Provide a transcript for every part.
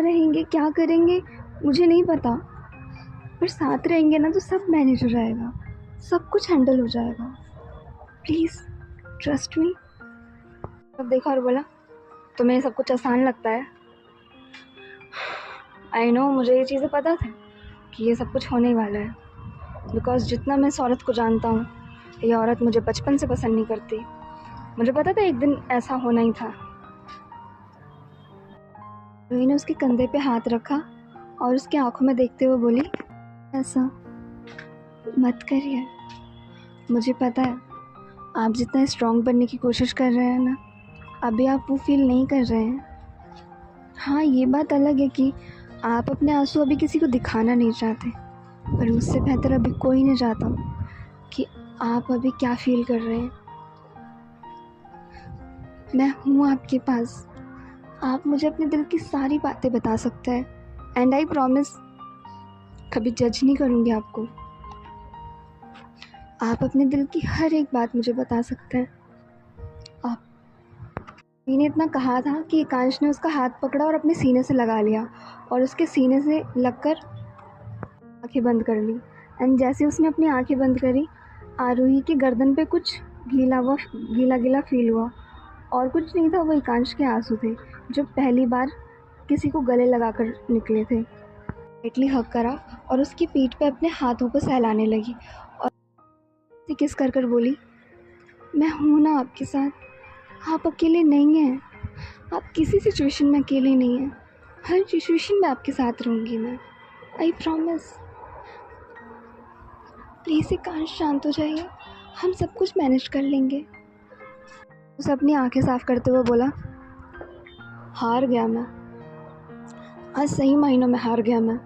रहेंगे, क्या करेंगे मुझे नहीं पता, पर साथ रहेंगे ना तो सब मैनेज हो जाएगा, सब कुछ हैंडल हो जाएगा। Please trust me. तब देखा और बोला, तुम्हें सब कुछ आसान लगता है। आई नो, मुझे ये चीज़ें पता था कि ये सब कुछ होने ही वाला है, बिकॉज जितना मैं इस औरत को जानता हूँ, ये औरत मुझे बचपन से पसंद नहीं करती। मुझे पता था एक दिन ऐसा होना ही था। रूही ने उसके कंधे पे हाथ रखा और उसकी आंखों में देखते हुए बोली, ऐसा मत करिए। मुझे पता है आप जितना स्ट्रॉन्ग बनने की कोशिश कर रहे हैं ना, अभी आप वो फील नहीं कर रहे हैं। हाँ, ये बात अलग है कि आप अपने आंसू अभी किसी को दिखाना नहीं चाहते, पर मुझसे बेहतर अभी कोई नहीं चाहता कि आप अभी क्या फील कर रहे हैं। मैं हूँ आपके पास, आप मुझे अपने दिल की सारी बातें बता सकते हैं, एंड आई प्रॉमिस कभी जज नहीं करूँगी आपको। आप अपने दिल की हर एक बात मुझे बता सकते हैं। आप मैंने इतना कहा था कि एकांश ने उसका हाथ पकड़ा और अपने सीने से लगा लिया और उसके सीने से लगकर आंखें बंद कर ली। एंड जैसे उसने अपनी आंखें बंद करी, आरोही की गर्दन पे कुछ गीला गीला फील हुआ, और कुछ नहीं था, वो एकांश के आंसू थे जो पहली बार किसी को गले लगाकर निकले थे। इटली हक करा और उसकी पीठ पे अपने हाथों को सहलाने लगी और किस कर कर बोली, मैं हूँ ना आपके साथ, आप अकेले नहीं हैं, आप किसी सिचुएशन में अकेले नहीं हैं, हर सिचुएशन में आपके साथ रहूँगी मैं, आई प्रॉमिस। प्लीज़ एकांश शांत हो जाइए, हम सब कुछ मैनेज कर लेंगे। उसे अपनी आंखें साफ करते हुए बोला, हार गया मैं, आज सही मायनों में हार गया मैं।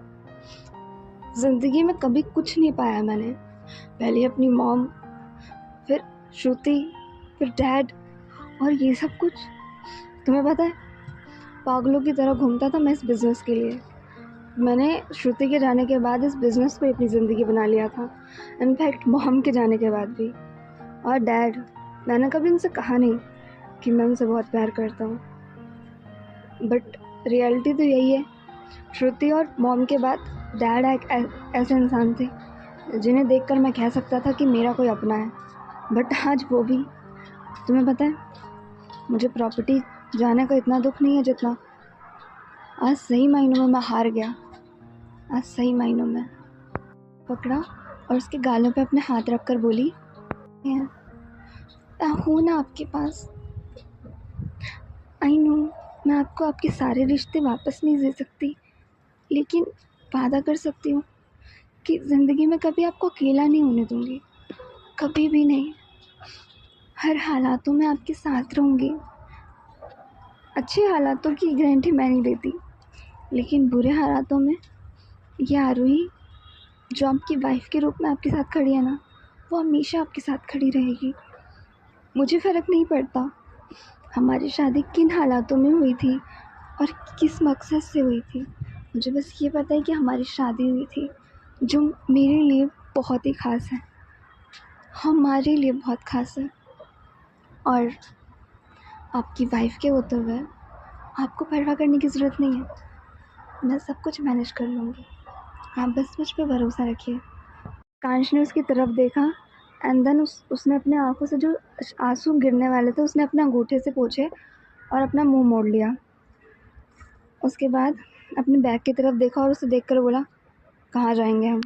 ज़िंदगी में कभी कुछ नहीं पाया मैंने, पहले अपनी मॉम, फिर श्रुति, फिर डैड, और ये सब कुछ तुम्हें पता है, पागलों की तरह घूमता था मैं इस बिज़नेस के लिए। मैंने श्रुति के जाने के बाद इस बिज़नेस को अपनी ज़िंदगी बना लिया था, इनफैक्ट मॉम के जाने के बाद भी। और डैड, मैंने कभी उनसे कहा नहीं कि मैं उनसे बहुत प्यार करता हूँ, बट रियलिटी तो यही है, श्रुति और मॉम के बाद डैड एक ऐसे इंसान थे जिन्हें देखकर मैं कह सकता था कि मेरा कोई अपना है, बट आज वो भी। तुम्हें पता है, मुझे प्रॉपर्टी जाने का इतना दुख नहीं है जितना आज सही मायनों में मैं हार गया। आज सही मायनों में पकड़ा और उसके गालों पे अपने हाथ रख कर बोली, मैं हूँ ना आपके पास। आई नो, मैं आपको आपके सारे रिश्ते वापस नहीं दे सकती, लेकिन वादा कर सकती हूँ कि ज़िंदगी में कभी आपको अकेला नहीं होने दूँगी, कभी भी नहीं। हर हालातों में आपके साथ रहूँगी। अच्छे हालातों की गारंटी मैं नहीं देती, लेकिन बुरे हालातों में ये आरोही जो आपकी वाइफ के रूप में आपके साथ खड़ी है ना, वो हमेशा आपके साथ खड़ी रहेगी। मुझे फ़र्क नहीं पड़ता हमारी शादी किन हालातों में हुई थी और किस मकसद से हुई थी, मुझे बस ये पता है कि हमारी शादी हुई थी जो मेरे लिए बहुत ही ख़ास है, हमारे लिए बहुत ख़ास है। और आपकी वाइफ के होते हुए आपको परवाह करने की ज़रूरत नहीं है, मैं सब कुछ मैनेज कर लूँगी, आप बस मुझ पे भरोसा रखिए। कांश ने उसकी तरफ देखा एंड देन उसने अपने आँखों से जो आंसू गिरने वाले थे उसने अपने अंगूठे से पोंछे और अपना मुंह मोड़ लिया। उसके बाद अपने बैग की तरफ देखा और उसे देखकर बोला, कहाँ जाएंगे हम?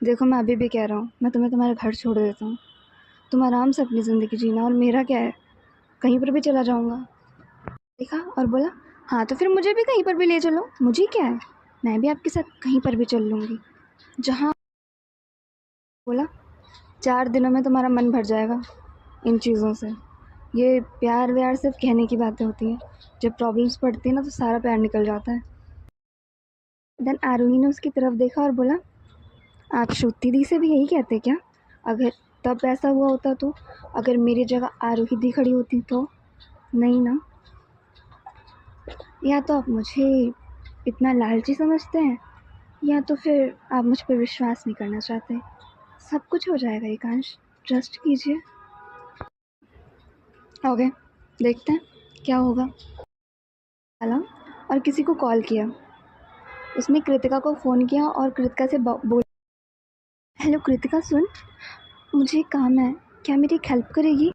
देखो, मैं अभी भी कह रहा हूँ, मैं तुम्हें तुम्हारे घर छोड़ देता हूँ, तुम आराम से अपनी ज़िंदगी जीना, और मेरा क्या है, कहीं पर भी चला जाऊँगा। देखा और बोला, हाँ तो फिर मुझे भी कहीं पर भी ले चलो, मुझे क्या है, मैं भी आपके साथ कहीं पर भी चल लूँगी जहाँ। बोला, 4 दिनों में तुम्हारा मन भर जाएगा इन चीज़ों से। ये प्यार व्यार सिर्फ कहने की बातें होती हैं, जब प्रॉब्लम्स पड़ती है ना तो सारा प्यार निकल जाता है। देन आरोही ने उसकी तरफ देखा और बोला, आप श्रुति दी से भी यही कहते क्या? अगर तब ऐसा हुआ होता तो, अगर मेरी जगह आरोही दी खड़ी होती तो? नहीं ना, या तो आप मुझे इतना लालची समझते हैं, या तो फिर आप मुझ पर विश्वास नहीं करना चाहते। सब कुछ हो जाएगा एकांश, ट्रस्ट कीजिए। ओके, देखते हैं क्या होगा। और किसी को कॉल किया। उसने कृतिका को फ़ोन किया और कृतिका से बोल, हेलो कृतिका सुन, मुझे एक काम है, क्या मेरी एक हेल्प करेगी?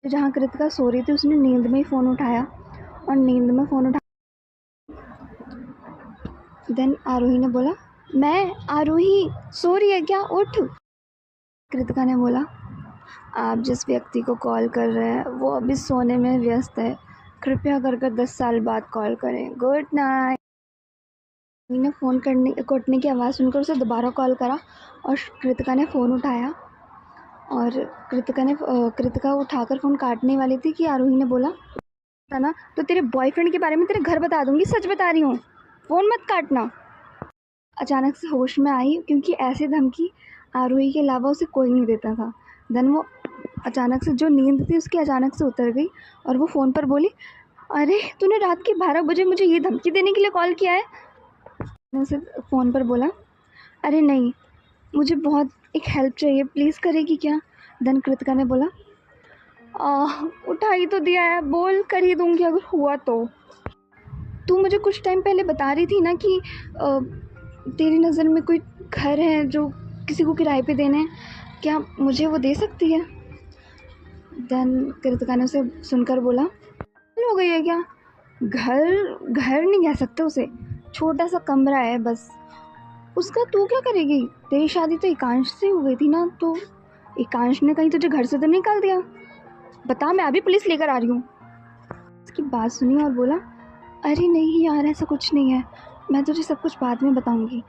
जहाँ कृतिका सो रही थी उसने नींद में ही फ़ोन उठाया और नींद में फ़ोन उठा। देन आरोही ने बोला, मैं आरोही, सो रही है क्या, उठ। कृतिका ने बोला, आप जिस व्यक्ति को कॉल कर रहे हैं वो अभी सोने में व्यस्त है, कृपया कर 10 साल बाद कॉल करें, गुड नाइट। ने फ़ोन कटने की आवाज़ सुनकर उसे दोबारा कॉल करा और कृतिका ने फ़ोन उठाया और कृतिका उठाकर फ़ोन काटने वाली थी कि आरोही ने बोला था ना, तो तेरे बॉयफ्रेंड के बारे में तेरे घर बता दूंगी, सच बता रही हूँ, फ़ोन मत काटना। अचानक से होश में आई क्योंकि ऐसी धमकी आरोही के अलावा उसे कोई नहीं देता था। देन वो अचानक से जो नींद थी उसकी अचानक से उतर गई और वो फ़ोन पर बोली, अरे तूने रात के 12 बजे मुझे ये धमकी देने के लिए कॉल किया है? मैंने उसे फ़ोन पर बोला, अरे नहीं, मुझे बहुत एक हेल्प चाहिए, प्लीज़ करेगी क्या? देन कृतिका ने बोला, उठा ही तो दिया है, बोल, कर ही दूँगी अगर हुआ तो। तू मुझे कुछ टाइम पहले बता रही थी ना कि तेरी नज़र में कोई घर है जो किसी को किराए पे देने हैं, क्या मुझे वो दे सकती है? देन कृतिका ने उसे सुनकर बोला, हो गई है क्या? घर नहीं कह सकते उसे, छोटा सा कमरा है बस, उसका तू क्या करेगी? तेरी शादी तो एकांश से हो गई थी ना, तो एकांश ने कहीं तुझे घर से तो निकाल दिया? बता, मैं अभी पुलिस लेकर आ रही हूँ। उसकी बात सुनी और बोला, अरे नहीं यार, ऐसा कुछ नहीं है, मैं तुझे सब कुछ बाद में बताऊँगी,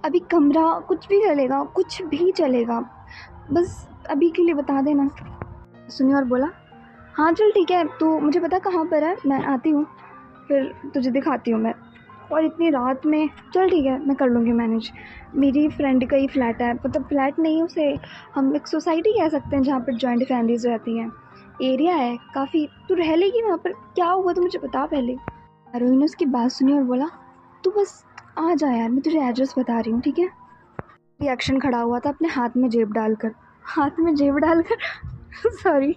अभी कमरा कुछ भी चलेगा, कुछ भी चलेगा, बस अभी के लिए बता देना। सुनी और बोला, हाँ चल ठीक है, तू मुझे पता कहाँ पर है, मैं आती हूँ, फिर तुझे दिखाती हूँ मैं, और इतनी रात में, चल ठीक है मैं कर लूँगी मैनेज। मेरी फ्रेंड का ही फ्लैट है, मतलब फ्लैट नहीं, उसे हम एक सोसाइटी कह सकते हैं जहाँ पर जॉइंट फैमिलीज रहती हैं, एरिया है काफ़ी, तू रह लेगी वहाँ पर, क्या हुआ तो मुझे बता पहले। आरोही ने उसकी बात सुनी और बोला, तू बस आ जा यार, मैं तुझे एड्रेस बता रही हूँ, ठीक है? रिएक्शन खड़ा हुआ था अपने हाथ में जेब डालकर सॉरी